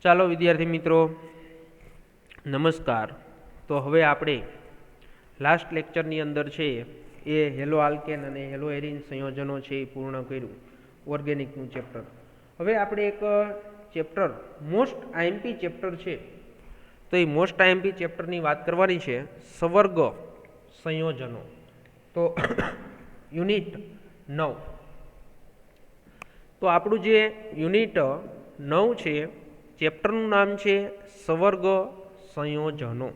ચાલો વિદ્યાર્થી મિત્રો નમસ્કાર। તો હવે આપણે લાસ્ટ લેક્ચરની અંદર છે એ હેલો આલ્કેન અને હેલો એરિન સંયોજનો છે એ પૂર્ણ કર્યું ઓર્ગેનિકનું ચેપ્ટર। હવે આપણે એક ચેપ્ટર મોસ્ટ આઈએમપી ચેપ્ટર છે, તો એ મોસ્ટ આઈએમપી ચેપ્ટરની વાત કરવાની છે સવર્ગ સંયોજનો। તો યુનિટ 9, તો આપણું જે યુનિટ 9 છે ચેપ્ટરનું નામ છે સવર્ગ સંયોજનો।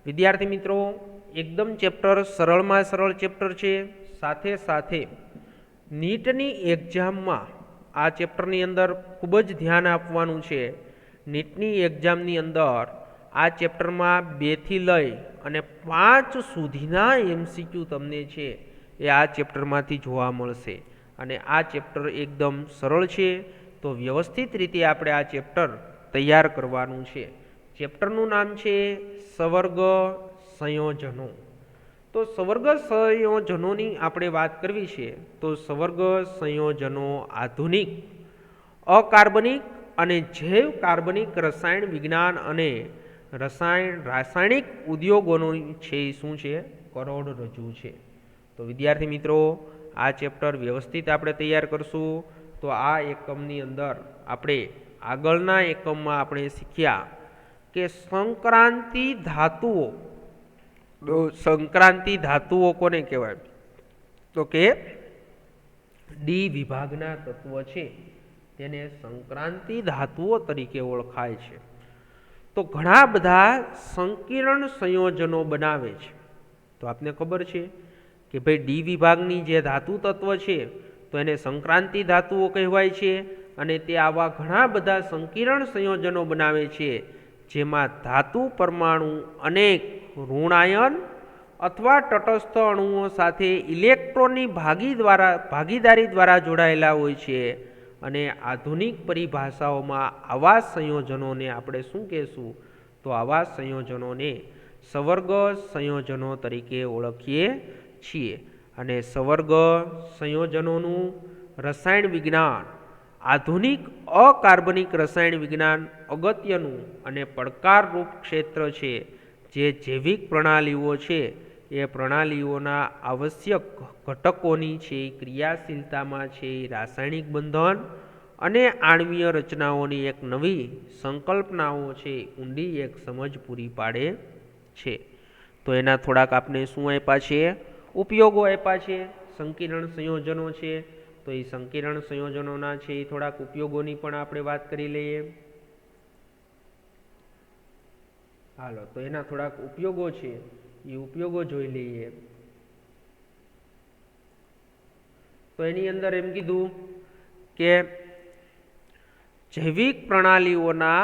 વિદ્યાર્થી મિત્રો એકદમ ચેપ્ટર સરળમાં સરળ ચેપ્ટર છે, સાથે સાથે નીટની એક્ઝામમાં આ ચેપ્ટરની અંદર ખૂબ જ ધ્યાન આપવાનું છે। નીટની એક્ઝામની અંદર આ ચેપ્ટરમાં 2 થી લઈ અને 5 સુધીના એમસીક્યુ તમને છે એ આ ચેપ્ટરમાંથી જોવા મળશે અને આ ચેપ્ટર એકદમ સરળ છે, તો વ્યવસ્થિત રીતે આપણે આ ચેપ્ટર તૈયાર કરવાનું છે। ચેપ્ટરનું નામ છે સવર્ગ સંયોજનો। તો સવર્ગ સંયોજનોની આપણે વાત કરવી છે તો સવર્ગ સંયોજનો આધુનિક અકાર્બનિક અને જૈવ કાર્બનિક રસાયણ વિજ્ઞાન અને રાસાયણિક ઉદ્યોગોનું છે શું છે કરોડરજ્જુ છે। તો વિદ્યાર્થી મિત્રો આ ચેપ્ટર વ્યવસ્થિત આપણે તૈયાર કરશું તો આ એકમની અંદર આપણે આગળના એકમમાં આપણે શીખ્યા કે સંક્રાંતિ ધાતુઓ। તો સંક્રાંતિ ધાતુઓ કોને કહેવાય? તો કે ડી વિભાગના તત્વ છે તેને સંક્રાંતિ ધાતુઓ તરીકે ઓળખાય છે। તો ઘણા બધા સંકીર્ણ સંયોજનો બનાવે છે। તો આપને ખબર છે કે ભાઈ ડી વિભાગની જે ધાતુ તત્વ છે તો એને સંક્રાંતિ ધાતુઓ કહેવાય છે અને તે આવા ઘણા બધા સંકીર્ણ સંયોજનો બનાવે છે જેમાં ધાતુ પરમાણુ અનેક ઋણાયન અથવા તટસ્થ અણુઓ સાથે ઇલેક્ટ્રોનની ભાગીદારી દ્વારા જોડાયેલા હોય છે અને આધુનિક પરિભાષાઓમાં આવા સંયોજનોને આપણે શું કહેશું? તો આવા સંયોજનોને સવર્ગ સંયોજનો તરીકે ઓળખીએ છીએ। અને સવર્ગ સંયોજનોનું રસાયણ વિજ્ઞાન આધુનિક અકાર્બનિક રસાયણ વિજ્ઞાન અગત્યનું અને પડકારરૂપ ક્ષેત્ર છે, જે જૈવિક પ્રણાલીઓ છે એ પ્રણાલીઓના આવશ્યક ઘટકોની છે ક્રિયાશીલતામાં છે રાસાયણિક બંધન અને આણ્વીય રચનાઓની એક નવી સંકલ્પનાઓ છે ઊંડી એક સમજ પૂરી પાડે છે। તો એના થોડાક આપણે શું આપ્યા છે? ઉપયોગો આપ્યા છે। સંકીર્ણ સંયોજનો છે તો એ સંકીર્ણ સંયોજનોના છે એ થોડાક ઉપયોગોની પણ આપણે વાત કરી લઈએ। હાલો, તો એના થોડાક ઉપયોગો છે એ ઉપયોગો જોઈ લઈએ। તો એની અંદર એમ કીધું કે જૈવિક પ્રણાલીઓના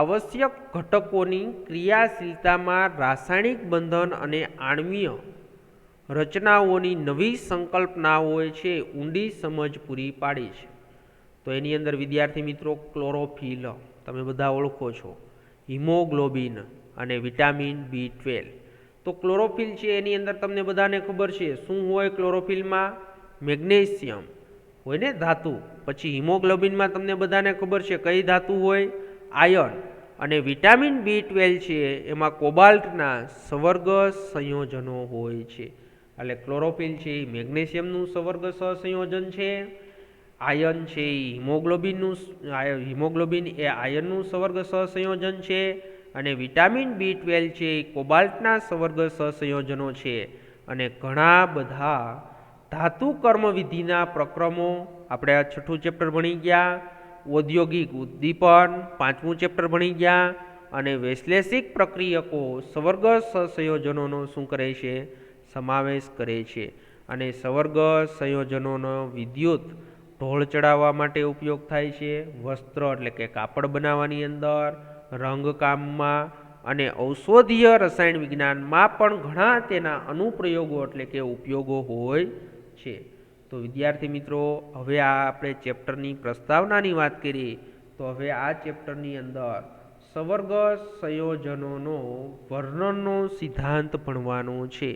આવશ્યક ઘટકોની ક્રિયાશીલતામાં રાસાયણિક બંધન અને આણ્વીય રચનાઓની નવી સંકલ્પનાઓ છે ઊંડી સમજ પૂરી પાડી છે। તો એની અંદર વિદ્યાર્થી મિત્રો ક્લોરોફિલ તમે બધા ઓળખો છો, હિમોગ્લોબિન અને વિટામિન B12। તો ક્લોરોફિલ છે એની અંદર તમને બધાને ખબર છે શું હોય? ક્લોરોફિલમાં મેગ્નેશિયમ હોય ને ધાતુ। પછી હિમોગ્લોબિનમાં તમને બધાને ખબર છે કઈ ધાતુ હોય? આયર્ન। અને વિટામિન B12 છે એમાં કોબાલ્ટના સવર્ગ સંયોજનો હોય છે। એટલે ક્લોરોફિલ છે એ મેગ્નેશિયમનું સવર્ગ સહસંયોજન છે, આયર્ન છે એ હિમોગ્લોબિન એ આયર્નનું સવર્ગ સહસંયોજન છે અને વિટામિન B12 છે એ કોબાલ્ટના સવર્ગ સહસંયોજનો છે। અને ઘણા બધા ધાતુ કર્મવિધિના પ્રક્રમો આપણે આ 6થું ચેપ્ટર ભણી ગયા, ઔદ્યોગિક ઉદ્દીપન 5મું ચેપ્ટર ભણી ગયા અને વૈશ્લેષિક પ્રક્રિયકો સવર્ગ સહસંયોજનોનો શું કરે છે? સમાવેશ કરે છે। અને સવર્ગ સંયોજનોનો વિદ્યુત ઢોળ ચડાવવા માટે ઉપયોગ થાય છે, વસ્ત્ર એટલે કે કાપડ બનાવવાની અંદર, રંગકામમાં અને ઔષધીય રસાયણ વિજ્ઞાનમાં પણ ઘણા તેના અનુપ્રયોગો એટલે કે ઉપયોગો હોય છે। તો વિદ્યાર્થી મિત્રો હવે આ આપણે ચેપ્ટરની પ્રસ્તાવનાની વાત કરીએ તો હવે આ ચેપ્ટરની અંદર સવર્ગ સંયોજનોનો વર્ણનનો સિદ્ધાંત ભણવાનો છે।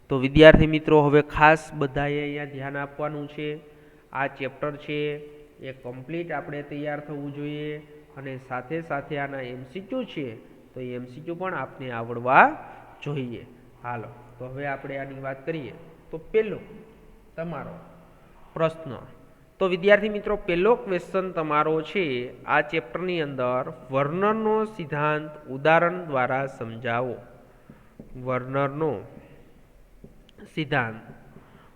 તો વિદ્યાર્થી મિત્રો હવે ખાસ બધાએ અહીંયા ધ્યાન આપવાનું છે। આ ચેપ્ટર છે એ કમ્પ્લીટ આપણે તૈયાર થવું જોઈએ અને સાથે સાથે આના MCQ છે તો એ MCQ પણ આપને આવડવા જોઈએ. હાલો તો હવે આપણે આની વાત કરીએ. તો પહેલો તમારો પ્રશ્ન, તો વિદ્યાર્થી મિત્રો પહેલો ક્વેશ્ચન તમારો છે આ ચેપ્ટરની અંદર વર્નરનો સિદ્ધાંત ઉદાહરણ દ્વારા સમજાવો. વર્નરનો સિદ્ધાંત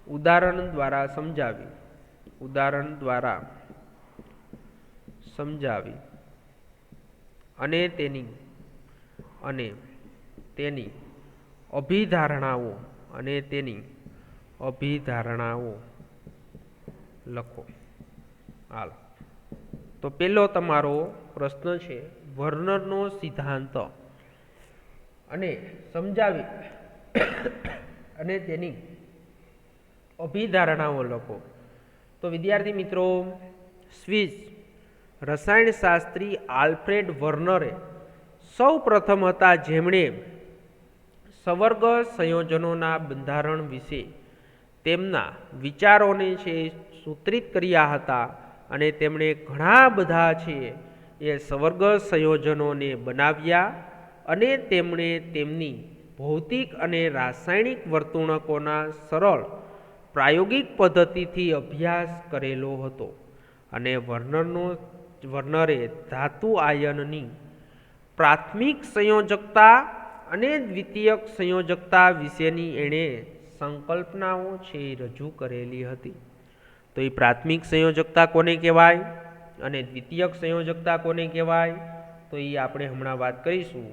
ઉદાહરણ દ્વારા સમજાવી અને તેની અભિધારણાઓ લખો. હાલ તો પહેલો તમારો પ્રશ્ન છે વર્નરનો સિદ્ધાંત અને સમજાવી અને તેની અભિધારણાઓ લખો. તો વિદ્યાર્થી મિત્રો, સ્વિસ રસાયણશાસ્ત્રી આલ્ફ્રેડ વર્નરે સૌ પ્રથમ હતા જેમણે સવર્ગ સંયોજનોના બંધારણ વિશે તેમના વિચારોને છે સૂત્રિત કર્યા હતા અને તેમણે ઘણા બધા છે એ સવર્ગ સંયોજનોને બનાવ્યા અને તેમણે તેમની ભૌતિક અને રાસાયણિક વર્તણૂકોના સરળ પ્રાયોગિક પદ્ધતિથી અભ્યાસ કરેલો હતો. અને વર્નરે ધાતુ આયનની પ્રાથમિક સંયોજકતા અને દ્વિતીયક સંયોજકતા વિશેની એણે સંકલ્પનાઓ છે રજૂ કરેલી હતી. તો એ પ્રાથમિક સંયોજકતા કોને કહેવાય અને દ્વિતીયક સંયોજકતા કોને કહેવાય, તો એ આપણે હમણાં વાત કરીશું.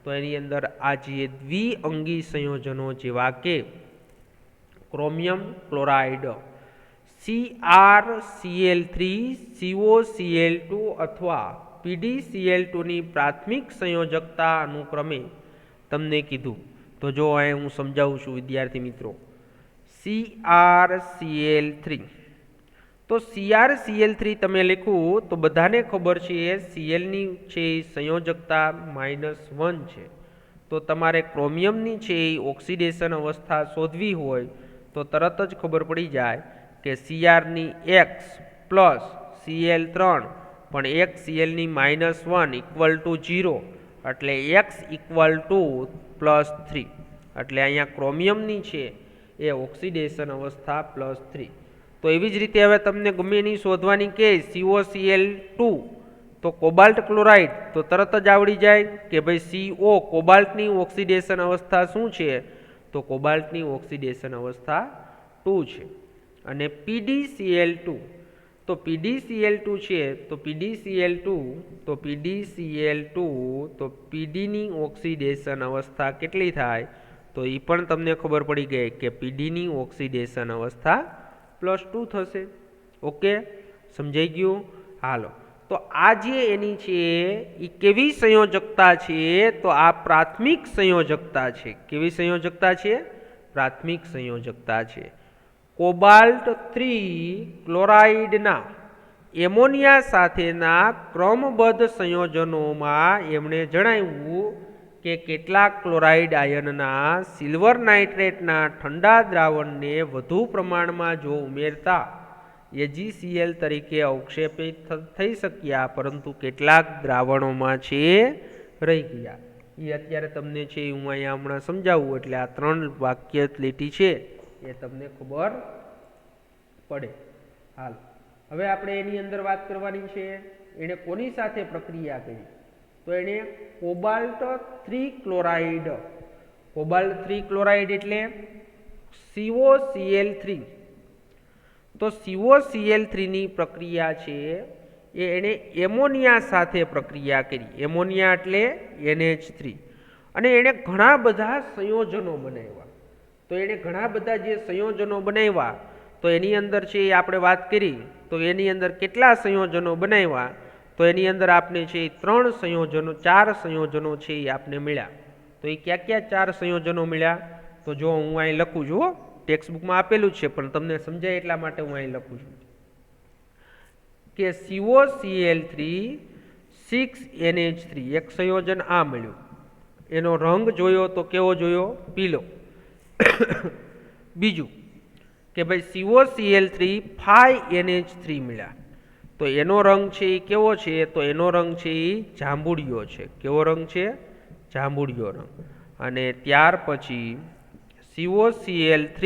તો એની અંદર આ જે દ્વિઅંગી સંયોજનો જેવા કે ક્રોમિયમ ક્લોરાઇડ CrCl3 COCl2 અથવા PdCl2 ની પ્રાથમિક સંયોજકતા અનુક્રમે તમને કીધું. તો જો અહીં હું સમજાવું છું વિદ્યાર્થી મિત્રો. CrCl3, તો CrCl3 તમે લખું તો બધાને ખબર છે Clની છે સંયોજકતા -1 છે. તો તમારે ક્રોમિયમની છે ઓક્સિડેશન અવસ્થા શોધવી હોય તો તરત જ ખબર પડી જાય કે Cr ની X પ્લસ Cl3 પણ એક Clની -1 ઇક્વલ ટુ 0 એટલે X ઇક્વલ ટુ +3. એટલે અહીંયા ક્રોમિયમની છે એ ઓક્સિડેશન અવસ્થા +3. તો એવી જ રીતે હવે તમને ગમે એની શોધવાની કે COCl2 તો કોબાલ્ટ ક્લોરાઇડ તો તરત જ આવડી જાય કે ભાઈ CO કોબાલ્ટની ઓક્સિડેશન અવસ્થા શું છે, તો કોબાલ્ટની ઓક્સિડેશન અવસ્થા 2 છે. અને PdCl2 તો PdCl2 છે તો Pdની ઓક્સિડેશન અવસ્થા કેટલી થાય, તો એ પણ તમને ખબર પડી ગઈ કે પીડીની ઓક્સિડેશન અવસ્થા +2 થશે. ઓકે, સમજાઈ ગયું. હાલો તો આ જે એની છે એ કેવી સંયોજકતા છે, તો આ પ્રાથમિક સંયોજકતા છે. કેવી સંયોજકતા છે? પ્રાથમિક સંયોજકતા છે. કોબાલ્ટ 3 ક્લોરાઇડના એમોનિયા સાથેના ક્રમબદ્ધ સંયોજનોમાં એમણે જણાવ્યું કે કેટલાક ક્લોરાઇડ આયનના સિલ્વર નાઇટ્રેટના ઠંડા દ્રાવણને વધુ પ્રમાણમાં જો ઉમેરતા AgCl તરીકે અવક્ષેપિત થઈ શક્યા, પરંતુ કેટલાક દ્રાવણોમાં છે રહી ગયા. એ અત્યારે તમને છે હું અહીંયા હમણાં સમજાવું એટલે આ 3 વાક્ય લીટી છે એ તમને ખબર પડે. હાલ હવે આપણે એની અંદર વાત કરવાની છે એણે કોની સાથે પ્રક્રિયા કરી, તો એણે કોબાલ્ટ 3 ક્લોરાઇડ. કોબાલ્ટ 3 ક્લોરાઇડ એટલે COCl3. તો COCl3 ની પ્રક્રિયા છે એ એણે એમોનિયા સાથે પ્રક્રિયા કરી. એમોનિયા એટલે NH3. અને એણે ઘણા બધા સંયોજનો બનાવ્યા. તો એણે ઘણા બધા જે સંયોજનો બનાવ્યા તો એની અંદર છે એ આપણે વાત કરી તો એની અંદર કેટલા સંયોજનો બનાવ્યા, તો એની અંદર આપને છે 4 સંયોજનો છે એ આપને મળ્યા. તો એ ક્યાં ક્યાં 4 સંયોજનો મળ્યા, તો જો હું અહીં લખું છું, ટેક્સ્ટ બુકમાં આપેલું છે પણ તમને સમજાય એટલા માટે હું અહીં લખું છું કે COCl3 6NH3 એક સંયોજન આ મળ્યું. એનો રંગ જોયો તો કેવો જોયો? પીળો. બીજું કે ભાઈ COCl3 5NH3 મળ્યા. તો તો એનો રંગ છે એ કેવો છે? તો એનો રંગ છે એ જાંબુડિયો છે. કેવો રંગ છે? જાંબુડિયો રંગ. અને ત્યાર પછી COCl3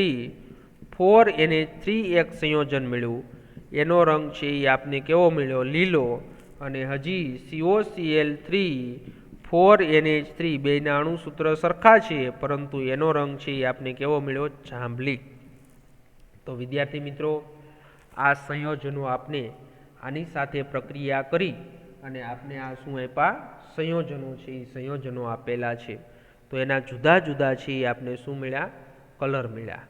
4NH3 એક સંયોજન મળ્યું, એનો રંગ છે એ આપને કેવો મળ્યો? લીલો. અને હજી COCl3 4NH3 બેના અણુસૂત્ર સરખા છે, પરંતુ એનો રંગ છે એ આપને કેવો મળ્યો? જાંબલી. તો વિદ્યાર્થી મિત્રો, આ સંયોજનો આપને આની સાથે પ્રક્રિયા કરી અને આપને આ શું આપ્યા? સંયોજનો છે એ સંયોજનો આપેલા છે. તો એના જુદા જુદા છે એ આપને શું મળ્યા? કલર મળ્યા.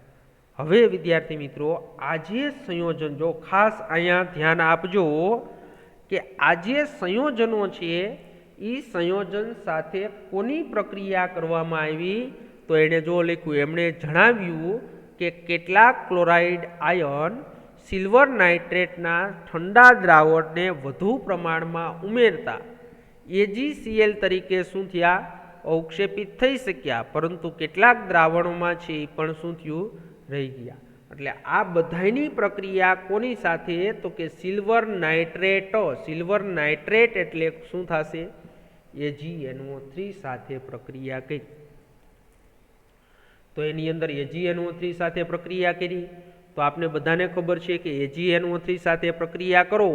હવે વિદ્યાર્થી મિત્રો, આ જે સંયોજન, જો ખાસ અહીંયા ધ્યાન આપજો કે આ જે સંયોજનો છે એ સંયોજન સાથે કોની પ્રક્રિયા કરવામાં આવી? તો એણે જો લખ્યું, એમણે જણાવ્યું કે કેટલાક ક્લોરાઇડ આયન સિલ્વર નાઇટ્રેટના ઠંડા દ્રાવણને વધુ પ્રમાણમાં ઉમેરતા AgCl તરીકે શું થયા? અવક્ષેપિત થઈ શક્યા, પરંતુ કેટલાક દ્રાવણોમાં છે એ પણ શું થયું? રહી ગયા. એટલે આ બધાની પ્રક્રિયા કોની સાથે? તો કે સિલ્વર નાઇટ્રેટ. સિલ્વર નાઇટ્રેટ એટલે શું થશે? AgNO3 સાથે પ્રક્રિયા કરી. તો એની અંદર AgNO3 સાથે પ્રક્રિયા કરી તો આપને બધાને ખબર છે કે AgNO3 સાથે પ્રક્રિયા કરો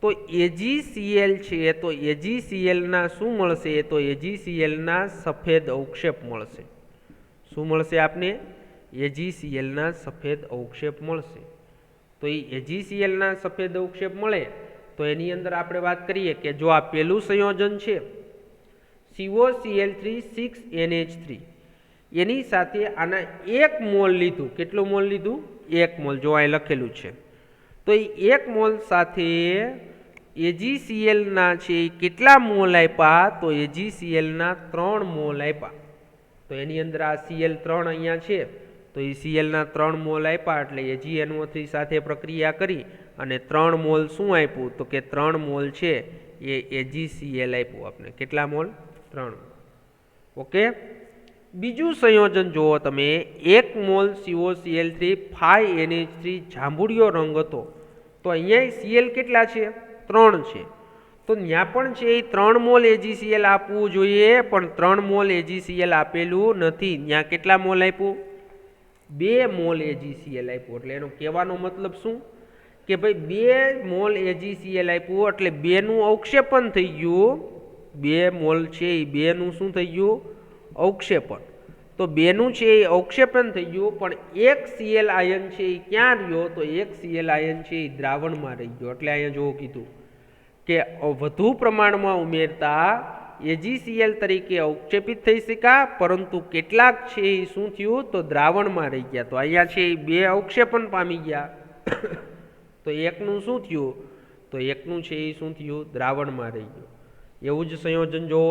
તો AgCl છે, તો AgCl ના શું મળશે? તો AgCl ના સફેદ અવક્ષેપ મળશે. શું મળશે આપને? AgCl ના સફેદ અવક્ષેપ મળશે. તો એ AgCl ના સફેદ અવક્ષેપ મળે તો એની અંદર આપણે વાત કરીએ કે જો આ પહેલું સંયોજન છે COCl3 6NH3, એની સાથે આના 1 મોલ લીધું. કેટલું મોલ લીધું? 1 મોલ. જો અહીં લખેલું છે. તો એ 1 મોલ સાથે AgCl ના છે કેટલા મોલ આપ્યા? તો AgCl ના 3 મોલ આપ્યા. તો એની અંદર આ Cl3 અહીંયા છે, તો એ Cl ના 3 મોલ આપ્યા, એટલે AgNO3 સાથે પ્રક્રિયા કરી અને 3 મોલ શું આપ્યું? તો કે 3 મોલ છે એ AgCl આપ્યું આપણે. કેટલા મોલ? 3. ઓકે. બીજું સંયોજન જુઓ તમે, 1 મોલ COCl3 5NH3 જાંબુડિયો રંગ હતો. તો અહીંયા Cl કેટલા છે? 3 છે. તો ત્યાં પણ છે એ 3 મોલ AgCl આપવું જોઈએ, પણ 3 મોલ AgCl આપેલું નથી. ત્યાં કેટલા મોલ આપ્યું? 2 મોલ AgCl આપ્યું. એટલે એનો કહેવાનો મતલબ શું? કે ભાઈ 2 મોલ AgCl આપ્યું એટલે 2 નું અવક્ષેપન થઈ ગયું. 2 મોલ છે એ 2 નું શું થઈ ગયું? અવક્ષેપન. તો 2 નું છે એ અવક્ષેપન થઈ ગયું, પણ એક Cl આયન છે એ ક્યાં રહ્યો? તો એક Cl આયન છે એ દ્રાવણમાં રહી ગયો. એટલે અહીંયા જો કીધું કે વધુ પ્રમાણમાં ઉમેરતા AgCl તરીકે અવક્ષેપિત થઈ શક્યા, પરંતુ કેટલાક છે એ શું થયું? તો દ્રાવણમાં રહી ગયા. તો અહીંયા છે એ 2 અવક્ષેપન પામી ગયા. તો એકનું શું થયું? તો એકનું છે એ શું થયું? દ્રાવણમાં રહી ગયું. એવું જ સંયોજન જુઓ,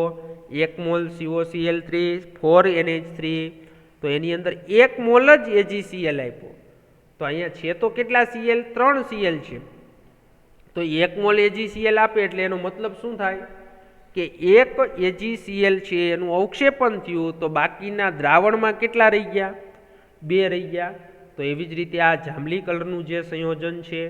1 મોલ COCl3 4NH3, તો એની અંદર 1 મોલ જ AgCl આપ્યો. તો અહીંયા છે તો કેટલા Cl? 3 Cl છે. તો 1 મોલ AgCl આપે એટલે એનો મતલબ શું થાય? કે એક AgCl છે એનું અવક્ષેપન થયું, તો બાકીના દ્રાવણમાં કેટલા રહી ગયા? 2 રહી ગયા. તો એવી જ રીતે આ જાંબલી કલરનું જે સંયોજન છે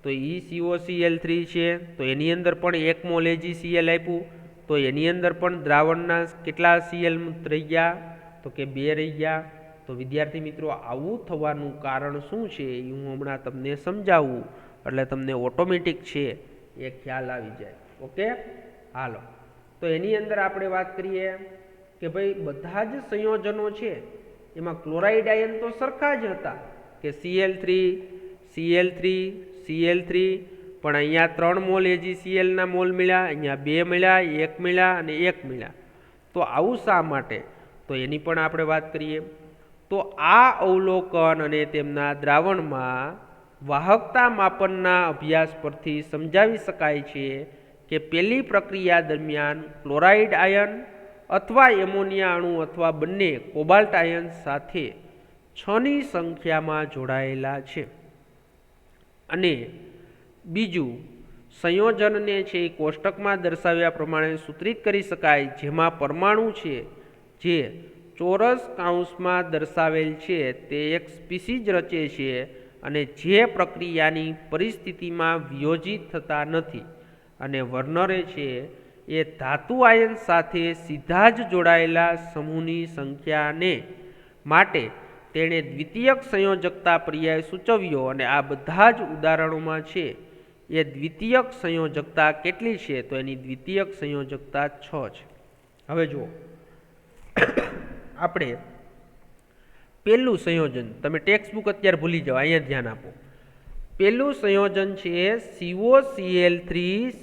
તો એ COCl3 છે, તો એની અંદર પણ 1 મોલ AgCl આપ્યું, તો એની અંદર પણ દ્રાવણના કેટલા Cl રહી ગયા? તો કે 2 રહી ગયા. તો વિદ્યાર્થી મિત્રો, આવું થવાનું કારણ શું છે એ હું હમણાં તમને સમજાવું, એટલે તમને ઓટોમેટિક છે એ ખ્યાલ આવી જાય. ઓકે, હાલો. તો એની અંદર આપણે વાત કરીએ કે ભાઈ બધા જ સંયોજનો છે એમાં ક્લોરાઇડ આયન તો સરખા જ હતા કે Cl3 Cl3 Cl3, પણ અહીંયા 3 મોલ AgCl ના મોલ મળ્યા, અહીંયા 2 મળ્યા, 1 મળ્યા અને 1 મળ્યા. તો આવું શા માટે? તો એની પણ આપણે વાત કરીએ. તો આ અવલોકન અને તેમના દ્રાવણમાં વાહકતા માપનના અભ્યાસ પરથી સમજાવી શકાય છે કે પહેલી પ્રક્રિયા દરમિયાન ક્લોરાઇડ આયન અથવા એમોનિયા અણુ અથવા બંને કોબાલ્ટ આયન સાથે 6ની સંખ્યામાં જોડાયેલા છે. અને બીજું સંયોજનને છે એ કોષ્ટકમાં દર્શાવ્યા પ્રમાણે સૂત્રિત કરી શકાય, જેમાં પરમાણુ છે જે ચોરસ કૌંસમાં દર્શાવેલ છે તે એક સ્પીસીજ રચે છે અને જે પ્રક્રિયાની પરિસ્થિતિમાં વિયોજિત થતા નથી. અને વર્નરે છે એ ધાતુ આયન સાથે સીધા જ જોડાયેલા સમૂહની સંખ્યાને માટે તેણે દ્વિતીયક સંયોજકતા પર્યાય સૂચવ્યો અને આ બધા જ ઉદાહરણોમાં છે એ દ્વિતીયક સંયોજકતા કેટલી છે તો એની દ્વિતીયક સંયોજકતા 6 છે. હવે જુઓ આપણે પહેલું સંયોજન, તમે ટેક્સ્ટ બુક અત્યારે ભૂલી જાઓ, અહીંયા ધ્યાન આપો. પહેલું સંયોજન છે COCl3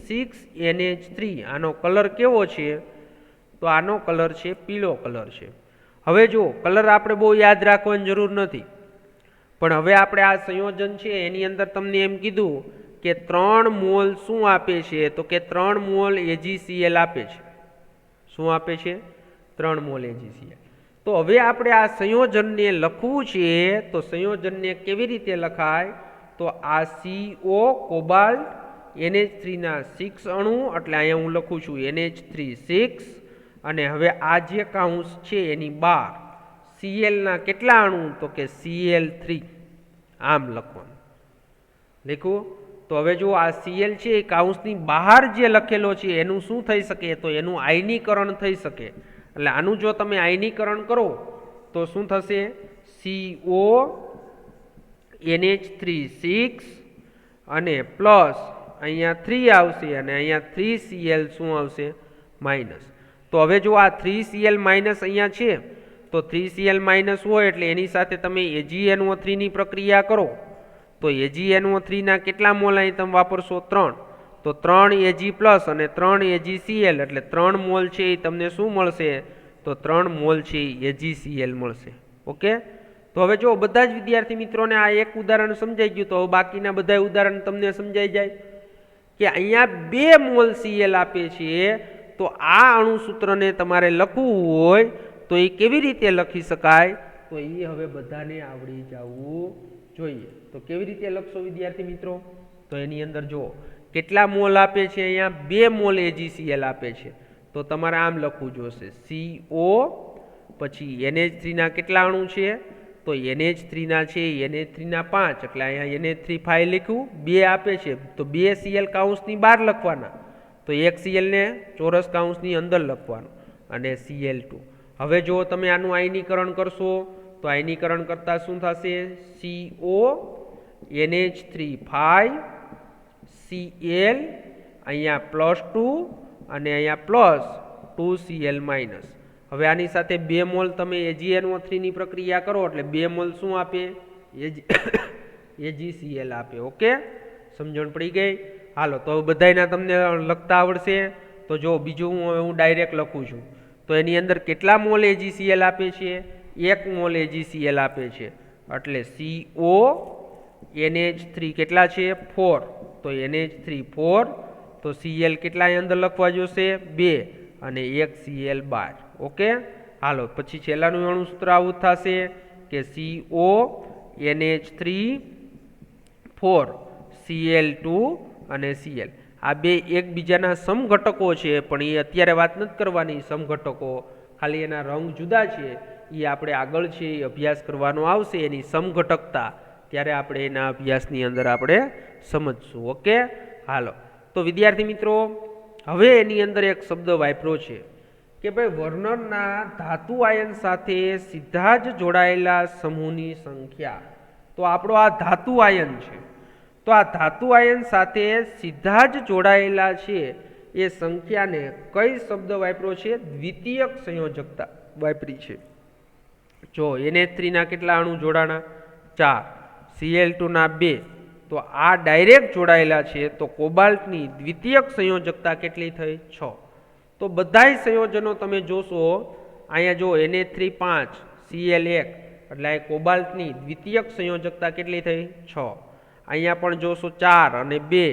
6NH3. આનો કલર કેવો છે તો આનો કલર છે પીળો કલર છે. હવે જો કલર આપણે બહુ યાદ રાખવાની જરૂર નથી, પણ હવે આપણે આ સંયોજન છે એની અંદર તમને એમ કીધું કે 3 મોલ શું આપે છે તો કે 3 મોલ AgCl આપે છે. શું આપે છે? 3 મોલ AgCl. તો હવે આપણે આ સંયોજનને લખવું છે તો સંયોજનને કેવી રીતે લખાય તો આ CO કોબાલ્ટ NH3 ના 6 અણુ, એટલે અહીંયા હું લખું છું NH3 6, અને હવે આ જે કાઉન્સ છે એની બહાર Cl ના કેટલા અણુ તો કે Cl3. આમ લખવાનું લખ્યું. તો હવે જો આ Cl છે એ કાઉન્સની બહાર જે લખેલો છે એનું શું થઈ શકે તો એનું આયનીકરણ થઈ શકે. એટલે આનું જો તમે આયનીકરણ કરો તો શું થશે? CO NH3 6 અને પ્લસ અહીંયા 3 આવશે અને અહીંયા 3Cl શું આવશે? માઇનસ. તો હવે જો આ 3Cl માઇનસ અહીંયા છે તો 3Cl માઇનસ હોય એટલે એની સાથે તમે AgNO3 ની પ્રક્રિયા કરો તો AgNO3 ના કેટલા મોલ અહીં તમે વાપરશો? 3. તો 3 Ag પ્લસ અને 3 AgCl એટલે 3 મોલ છે એ તમને શું મળશે તો 3 મોલ છે એ AgCl મળશે. ઓકે. તો હવે જો બધા જ વિદ્યાર્થી મિત્રોને આ એક ઉદાહરણ સમજાઈ ગયું, તો બાકીના બધા ઉદાહરણ તમને સમજાઈ જાય કે અહીંયા 2 મોલ Cl આપે છે. તો આ અણુસૂત્રને તમારે લખવું હોય તો એ કેવી રીતે લખી શકાય તો એ હવે બધાને આવડી જવું જોઈએ. તો કેવી રીતે લખશો વિદ્યાર્થી મિત્રો? તો એની અંદર જો કેટલા મોલ આપે છે? અહીંયા 2 મોલ AgCl આપે છે. તો તમારે આમ લખવું જોશે CO, પછી NH3 ના કેટલા અણુ છે તો NH3 ના છે NH3 ના 5, એટલે અહીંયા NH3 5 લખ્યું. 2 આપે છે તો 2 Cl કાઉન્સની બહાર લખવાના, તો 1 Cl ને ચોરસ કાઉન્સની અંદર લખવાનું અને Cl2. હવે જો તમે આનું આયનીકરણ કરશો તો આયનીકરણ કરતા શું થશે? CO NH3 5 Cl અહીંયા +2 અને અહીંયા +2Cl માઇનસ. હવે આની સાથે 2 મોલ તમે AgNO3 ની પ્રક્રિયા કરો એટલે 2 મોલ શું આપે? AgCl આપે. ઓકે, સમજણ પડી ગઈ? હાલો, તો બધાયના તમને લખતા આવડશે. તો જો બીજું હું ડાયરેક્ટ લખું છું તો એની અંદર કેટલા મોલ AgCl આપે છે? 1 મોલ AgCl આપે છે. એટલે CO NH3 કેટલા છે? 4. તો NH3 4, તો Cl કેટલા અંદર લખવા જોશે? 2 અને 1 Cl બાર. ઓકે. હાલો, પછી છેલ્લાનું અણુસૂત્ર આવું થશે કે CO NH3 4 Cl2 અને Cl. આ બે એકબીજાના સમઘટકો છે, પણ એ અત્યારે વાત નથી કરવાની. સમઘટકો ખાલી એના રંગ જુદા છે, એ આપણે આગળ છે એ અભ્યાસ કરવાનો આવશે. એની સમઘટકતા ત્યારે આપણે એના અભ્યાસની અંદર આપણે સમજશું. ઓકે. હાલો, તો વિદ્યાર્થી મિત્રો હવે એની અંદર એક શબ્દ વાપર્યો છે કે ભાઈ વર્નરના ધાતુ આયન સાથે સીધા જ જોડાયેલા સમૂહની સંખ્યા. તો આપણો આ ધાતુ આયન છે, તો આ ધાતુ આયન સાથે સીધા જ જોડાયેલા છે એ સંખ્યાને કઈ શબ્દ વાપર્યો છે? દ્વિતીયક સંયોજકતા વાપરી છે. જો NH3 ના કેટલા અણુ જોડાણા? 4, Cl2 ના 2. તો આ ડાયરેક્ટ જોડાયેલા છે, તો કોબાલ્ટની દ્વિતીયક સંયોજકતા કેટલી થઈ? 6. તો બધાય સંયોજનો તમે જોશો અહીંયા જો NH3 5 Cl1, એટલે આ કોબાલ્ટની દ્વિતીયક સંયોજકતા કેટલી થઈ? 6. અહીંયા પણ જોશો 4 અને 2,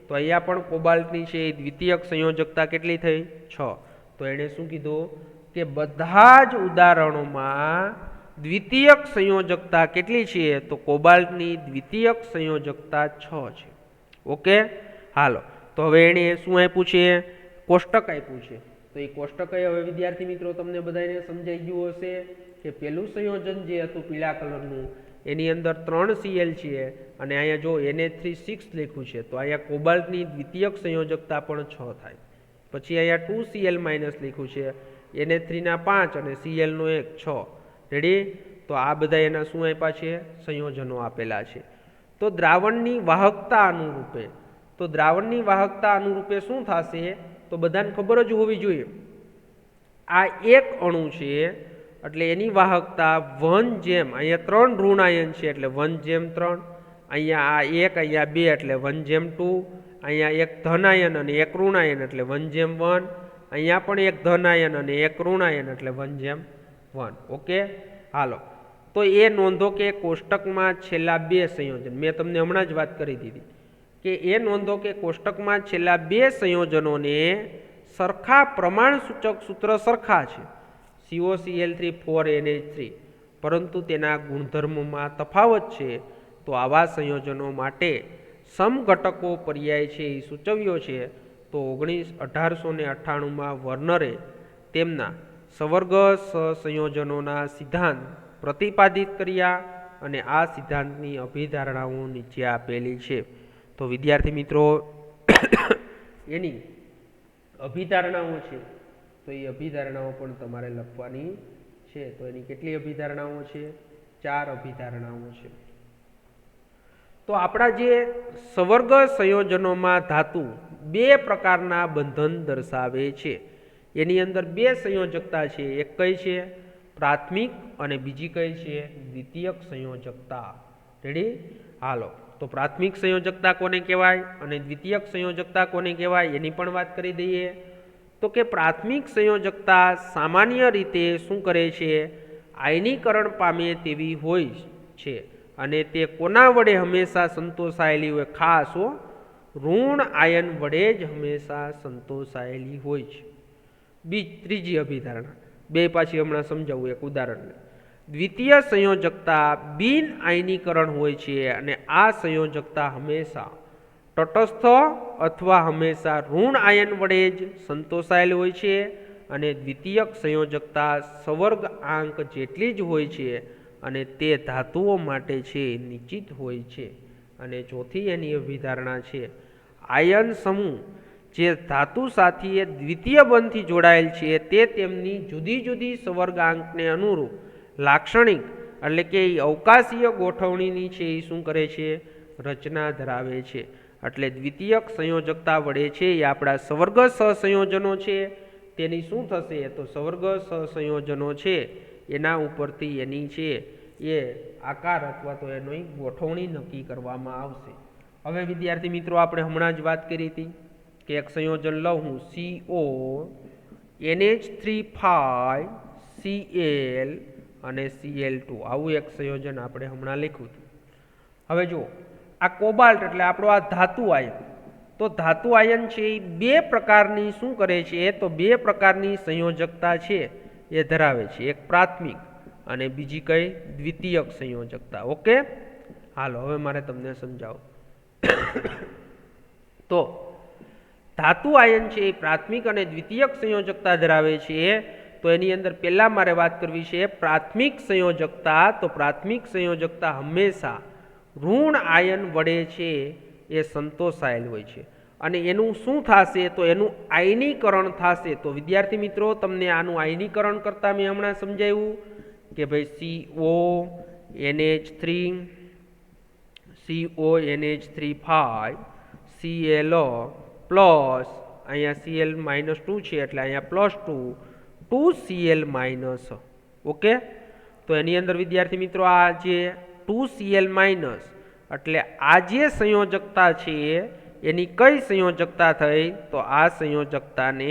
તો અહીંયા પણ કોબાલ્ટની છે દ્વિતીયક સંયોજકતા કેટલી થઈ? 6. તો એણે શું કીધું કે બધા જ ઉદાહરણોમાં દ્વિતીયક સંયોજકતા કેટલી છે? તો કોબાલ્ટની દ્વિતીયક સંયોજકતા 6 છે. ઓકે. હાલો, તો હવે એણે શું આપ્યું છે? કોષ્ટક આપ્યું છે. તો એ કોષ્ટક હવે વિદ્યાર્થી મિત્રો તમને બધાને સમજાઈ ગયું હશે કે પહેલું સંયોજન જે હતું પીળા કલરનું એની અંદર 3 Cl છે અને અહીંયા જો Na3 6 લખ્યું છે તો અહીંયા કોબાલ્ટની દ્વિતીયક સંયોજકતા પણ 6 થાય. પછી અહીંયા 2Cl માઇનસ લખ્યું છે, Na3 5 અને Cl નો 1 6. રેડી? તો આ બધા એના શું આપ્યા છે? સંયોજનો આપેલા છે. તો દ્રાવણની વાહકતા અનુરૂપે શું થશે? તો બધાને ખબર જ હોવી જોઈએ. આ એક અણુ છે એટલે એની વાહકતા 1 અહીંયા 3 ઋણ આયન છે એટલે 1:3. અહીંયા આ 1 અહીંયા 2 એટલે 1:2. અહીંયા એક ધન આયન અને એક ઋણ આયન એટલે 1:1. અહીંયા પણ એક ધન આયન અને એક ઋણ આયન એટલે 1:1. ઓકે, હાલો. તો એ નોંધો કે કોષ્ટકમાં છેલ્લા 2 સંયોજન મેં તમને હમણાં જ વાત કરી દીધી કે એ નોંધો કે કોષ્ટકમાં છેલ્લા 2 સંયોજનોને સરખા પ્રમાણસૂચક સૂત્ર સરખા છે, COCl3 4NH3, પરંતુ તેના ગુણધર્મોમાં તફાવત છે. તો આવા સંયોજનો માટે સમઘટકો પર્યાય છે એ સૂચવ્યો છે. તો 1898માં વર્નરે તેમના સવર્ગ સહસંયોજનોના સિદ્ધાંત પ્રતિપાદિત કર્યા અને આ સિદ્ધાંતની અભિધારણાઓ નીચે આપેલી છે. તો વિદ્યાર્થી મિત્રો એની અભિધારણાઓ છે તો એ અભિધારણાઓ પણ તમારે લખવાની છે. તો એની કેટલી અભિધારણાઓ છે? 4 અભિધારણાઓ છે. તો આપણા જે સવર્ગ સંયોજનોમાં ધાતુ 2 પ્રકારના બંધન દર્શાવે છે. એની અંદર 2 સંયોજકતા છે. એક કઈ છે? પ્રાથમિક અને બીજી કઈ છે? દ્વિતીયક સંયોજકતા. રેડી? હાલો. તો પ્રાથમિક સંયોજકતા કોને કહેવાય અને દ્વિતીયક સંયોજકતા કોને કહેવાય એની પણ વાત કરી દઈએ. તો કે પ્રાથમિક સંયોજકતા સામાન્ય રીતે શું કરે છે? આયનીકરણ પામે તેવી હોય છે અને તે કોના વડે હંમેશા સંતોષાયેલી હોય? ખાસ ઋણ આયન વડે જ હંમેશા સંતોષાયેલી હોય છે. ત્રીજી અભિધારણા, 2 પાછી હમણાં સમજાવું એક ઉદાહરણ. દ્વિતીય સંયોજકતા બિન આયનીકરણ હોય છે અને આ સંયોજકતા હંમેશા તટસ્થ અથવા હંમેશા ઋણ આયન વડે જ સંતોષાયેલ હોય છે અને દ્વિતીયક સંયોજકતા સવર્ગ આંક જેટલી જ હોય છે અને તે ધાતુઓ માટે છે નિશ્ચિત હોય છે. અને ચોથી એની અભિધારણા છે આયન સમૂહ જે ધાતુ સાથે દ્વિતીય બંધથી જોડાયેલ છે તે તેમની જુદી જુદી સવર્ગાંકને અનુરૂપ લાક્ષણિક એટલે કે અવકાશીય ગોઠવણીની છે એ શું કરે છે? રચના ધરાવે છે. એટલે દ્વિતીયક સંયોજકતા વડે છે એ આપણા સવર્ગ સહસંયોજનો છે તેની શું થશે? તો સવર્ગ સહસંયોજનો છે એના ઉપરથી એની છે એ આકાર અથવા તો એની ગોઠવણી નક્કી કરવામાં આવશે. હવે વિદ્યાર્થી મિત્રો આપણે હમણાં જ વાત કરી હતી કે એક સંયોજન લઉં હું CO NH3 5 Cl અને Cl2 આવું એક સંયોજન આપણે હમણાં લખ્યું હતું. હવે જુઓ આ કોબાલ્ટ એટલે આપણો આ ધાતુ આયન. તો ધાતુ આયન છે એ 2 પ્રકારની શું કરે છે? તો 2 પ્રકારની સંયોજકતા છે એ ધરાવે છે. એક પ્રાથમિક અને બીજી કઈ? દ્વિતીયક સંયોજકતા. ઓકે, હાલો હવે મારે તમને સમજાવું. તો ધાતુ આયન છે એ પ્રાથમિક અને દ્વિતીયક સંયોજકતા ધરાવે છે. તો એની અંદર પહેલા મારે વાત કરવી છે પ્રાથમિક સંયોજકતા. તો પ્રાથમિક સંયોજકતા હંમેશા ઋણ આયન વડે છે એ સંતોષાયેલ હોય છે અને એનું શું થશે? તો એનું આયનીકરણ થશે. તો વિદ્યાર્થી મિત્રો તમને આનું આયનીકરણ કરતા મેં હમણાં સમજાવ્યું કે ભાઈ CONH3 5 ClO પ્લસ અહીંયા Cl -2 છે એટલે અહીંયા +2 2Cl માઇનસ. ઓકે, તો એની અંદર વિદ્યાર્થી મિત્રો આ જે 2Cl માઇનસ એટલે આ જે સંયોજકતા છે એની કઈ સંયોજકતા થઈ? તો આ સંયોજકતાને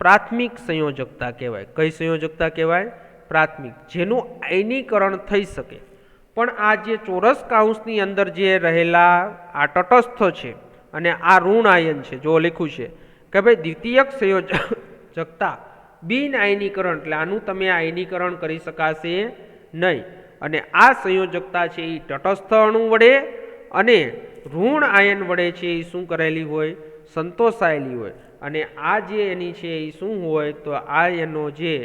પ્રાથમિક સંયોજકતા કહેવાય. કઈ સંયોજકતા કહેવાય? પ્રાથમિક, જેનું આયનીકરણ થઈ શકે. પણ આ જે ચોરસ કૌંસની અંદર જે રહેલા આ તટસ્થ છે અને આ ઋણ આયન છે, જો લખ્યું છે કે ભાઈ દ્વિતીયક સંયોજકતા બિન આયનીકરણ એટલે આનું તમે આયનીકરણ કરી શકાશે નહીં. અને આ સંયોજકતા છે એ તટસ્થ અણુ વડે અને ઋણ આયન વડે છે એ શું કરેલી હોય? સંતોષાયેલી હોય. અને આ જે એની છે એ શું હોય? તો આ એનો જે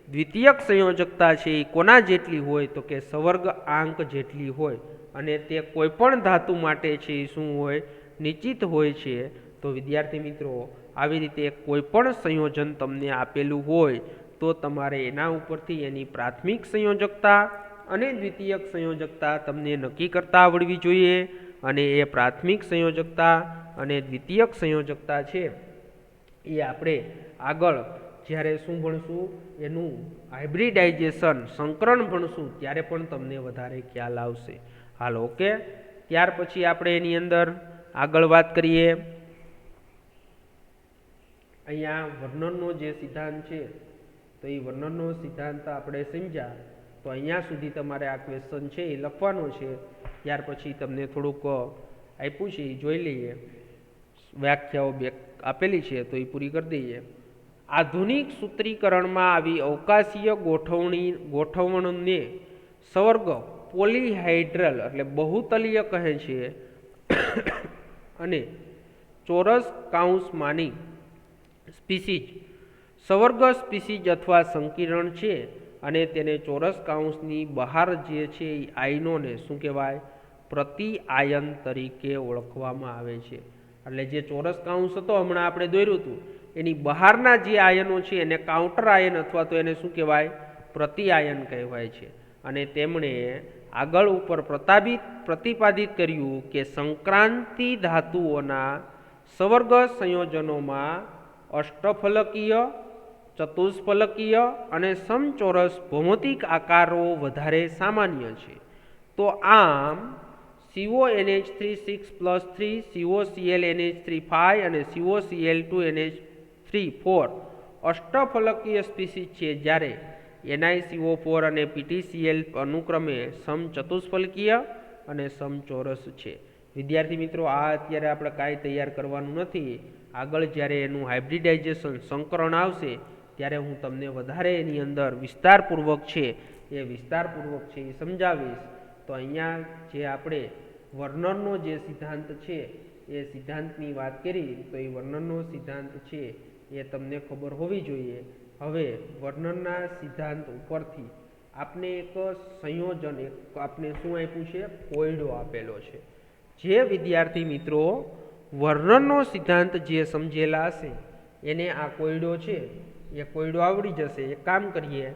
દ્વિતીયક સંયોજકતા છે એ કોના જેટલી હોય તો કે સવર્ગ આંક જેટલી હોય અને તે કોઈપણ ધાતુ માટે છે એ શું હોય નિશ્ચિત હોય છે। તો વિદ્યાર્થી મિત્રો આવી રીતે કોઈપણ સંયોજન તમને આપેલું હોય તો તમારે એના ઉપરથી એની પ્રાથમિક સંયોજકતા અને દ્વિતીયક સંયોજકતા તમને નક્કી કરતા આવડવી જોઈએ અને એ પ્રાથમિક સંયોજકતા અને દ્વિતીયક સંયોજકતા છે એ આપણે આગળ જ્યારે શું ભણશું એનું હાઇબ્રિડાઇઝેશન સંકરણ ભણશું ત્યારે પણ તમને વધારે ખ્યાલ આવશે। હાલ ઓકે, ત્યાર પછી આપણે એની અંદર આગળ વાત કરીએ। અહીંયા વર્ણનનો જે સિદ્ધાંત છે તો એ વર્ણનનો સિદ્ધાંત આપણે સમજ્યા તો અહીંયા સુધી તમારે આ ક્વેશ્ચન છે એ લખવાનો છે। ત્યાર પછી તમને થોડુંક આપ્યું છે એ જોઈ લઈએ, વ્યાખ્યાઓ બે આપેલી છે તો એ પૂરી કરી દઈએ। આધુનિક સૂત્રીકરણમાં આવી અવકાશીય ગોઠવણને સવર્ગ પોલીહાઇડ્રલ એટલે બહુતલીય કહે છે અને ચોરસ કાઉન્સમાંની સ્પીસીજ સવર્ગ સ્પીસીજ અથવા સંકીર્ણ છે અને તેને ચોરસ કાઉન્સની બહાર જે છે એ આયનોને શું કહેવાય પ્રતિ આયન તરીકે ઓળખવામાં આવે છે। એટલે જે ચોરસ કાઉન્સ હતો હમણાં આપણે દોર્યું હતું એની બહારના જે આયનો છે એને કાઉન્ટર આયન અથવા તો એને શું કહેવાય પ્રતિ આયન કહેવાય છે। અને તેમણે આગળ ઉપર પ્રતિપાદિત કર્યું કે સંક્રાંતિ ધાતુઓના સવર્ગ સંયોજનોમાં અષ્ટફલકીય, ચતુષ્ફલકીય અને સમચોરસ ભૌમિતિક આકારો વધારે સામાન્ય છે। તો આમ CONH3 6+3 COClNH3 5 અને COCl2NH3 4 અષ્ટફલકીય સ્પીસીસ છે, જ્યારે NiCO4 અને PTCl અનુક્રમે સમચતુષ્ફલકીય અને સમચોરસ છે। વિદ્યાર્થી મિત્રો આ અત્યારે આપણે કાંઈ તૈયાર કરવાનું નથી, આગળ જ્યારે એનું હાઇબ્રિડાઇઝેશન સંકરણ આવશે ત્યારે હું તમને વધારે એની અંદર વિસ્તારપૂર્વક છે એ સમજાવીશ। તો અહીંયા જે આપણે વર્ણનનો જે સિદ્ધાંત છે એ સિદ્ધાંતની વાત કરી તો એ વર્ણનનો સિદ્ધાંત છે એ તમને ખબર હોવી જોઈએ। હવે વર્ણનના સિદ્ધાંત ઉપરથી આપને એક સંયોજન આપને શું આપ્યું છે કોયડો આપેલો છે। જે વિદ્યાર્થી મિત્રો વર્ણનનો સિદ્ધાંત જે સમજેલા હશે એને આ કોયડો છે એ કોયડો આવડી જશે। એક કામ કરીએ,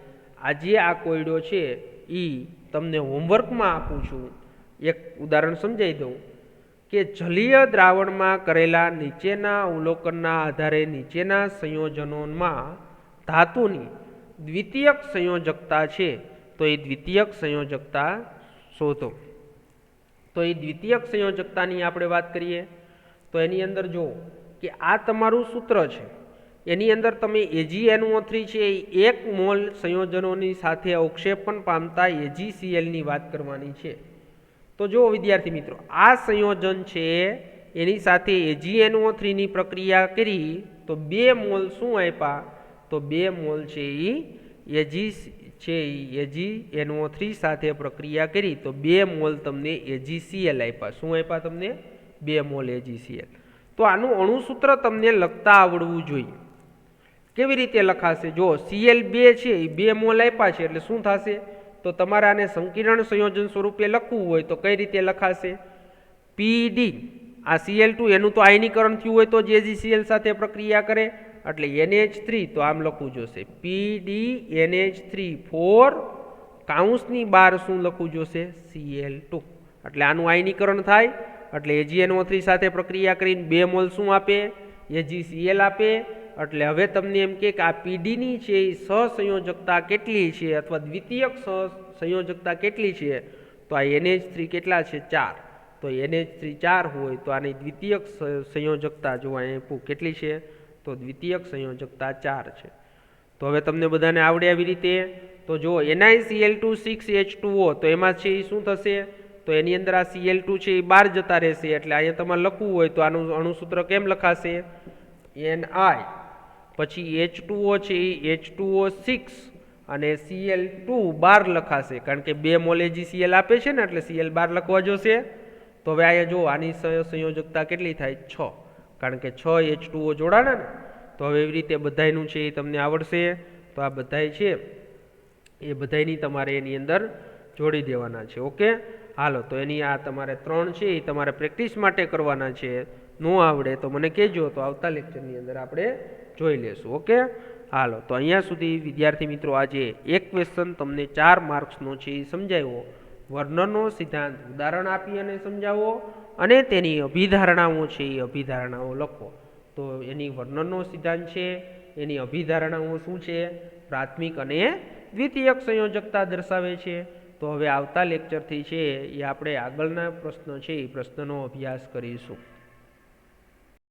આજે આ કોયડો છે એ તમને હોમવર્કમાં આપું છું, એક ઉદાહરણ સમજાવી દઉં કે જલીય દ્રાવણમાં કરેલા નીચેના અવલોકનના આધારે નીચેના સંયોજનોમાં ધાતુની દ્વિતીયક સંયોજકતા છે તો એ દ્વિતીયક સંયોજકતા શોધો। તો એ દ્વિતીયક સંયોજકતાની આપણે વાત કરીએ તો એની અંદર જો કે આ તમારું સૂત્ર છે, એની અંદર તમે AgNO3 છે એ 1 મોલ સંયોજનોની સાથે અવક્ષેપણ પામતા AgClની વાત કરવાની છે। તો જો વિદ્યાર્થી મિત્રો આ સંયોજન છે એની સાથે AgNO3ની પ્રક્રિયા કરી તો 2 મોલ શું આપ્યા તો 2 મોલ છે એ AgNO3 સાથે પ્રક્રિયા કરી તો 2 મોલ તમને AgCl આપ્યા। શું આપ્યા તમને 2 મોલ AgCl। તો આનું અણુસૂત્ર તમને લખતા આવડવું જોઈએ। કેવી રીતે લખાશે? જો Cl2 છે એ 2 મોલ આપ્યા છે એટલે શું થશે તો તમારે આને સંકીર્ણ સંયોજન સ્વરૂપે લખવું હોય તો કઈ રીતે લખાશે? PD આ Cl2 એનું તો આયનીકરણ થયું હોય તો જ AgCl સાથે પ્રક્રિયા કરે એટલે NH3 તો આમ લખવું જોશે PdNH3 4 કાઉન્સની બહાર શું લખવું જોશે Cl2 એટલે આનું આયનીકરણ થાય એટલે AgNO3 સાથે પ્રક્રિયા કરીને 2 મોલ શું આપે AgCl આપે। એટલે હવે તમને એમ કે આ પીડીની છે એ સહસંયોજકતા કેટલી છે અથવા દ્વિતીયક સહસંયોજકતા કેટલી છે તો આ NH3 કેટલા છે 4 તો NH3 4 હોય તો આની દ્વિતીયક સંયોજકતા જો અહીંયા કેટલી છે તો દ્વિતીયક સંયોજકતા 4 છે। તો હવે તમને બધાને આવડે આવી રીતે। તો જો NiCl2 6H2O તો એમાં છે એ શું થશે તો એની અંદર આ Cl2 છે એ બહાર જતા રહેશે એટલે અહીંયા તમારે લખવું હોય તો આનું અણુસૂત્ર કેમ લખાશે Ni પછી H2O છે એ H2O6 અને Cl2 બાર લખાશે કારણ કે 2 મોલ AgCl આપે છે ને એટલે Cl બાર લખવા જોશે। તો હવે અહીંયા જો આની સંયોજકતા કેટલી થાય 6 કારણ કે 6 H2O જોડાણા ને। તો હવે એવી રીતે બધાયનું છે એ તમને આવડશે। તો આ બધાય છે એ બધાયની તમારે એની અંદર જોડી દેવાના છે. ઓકે, હાલો તો એની આ તમારે 3 છે એ તમારે પ્રેક્ટિસ માટે કરવાના છે. ન આવડે તો મને કહેજો, તો આવતા લેક્ચરની અંદર આપણે જોઈ લેશું. ઓકે, હાલો તો અહીંયા સુધી વિદ્યાર્થી મિત્રો આજે એક ક્વેશ્ચન તમને 4 માર્ક્સનો છે એ સમજાવ્યો. વર્ણનનો સિદ્ધાંત ઉદાહરણ આપી અને સમજાવો અને તેની અભિધારણાઓ છે એ અભિધારણાઓ લખો. તો એની વર્ણનનો સિદ્ધાંત છે, એની અભિધારણાઓ શું છે, પ્રાથમિક અને દ્વિતીયક સંયોજકતા દર્શાવે છે. તો હવે આવતા લેક્ચરથી છે એ આપણે આગળના પ્રશ્ન છે એ પ્રશ્નનો અભ્યાસ કરીશું.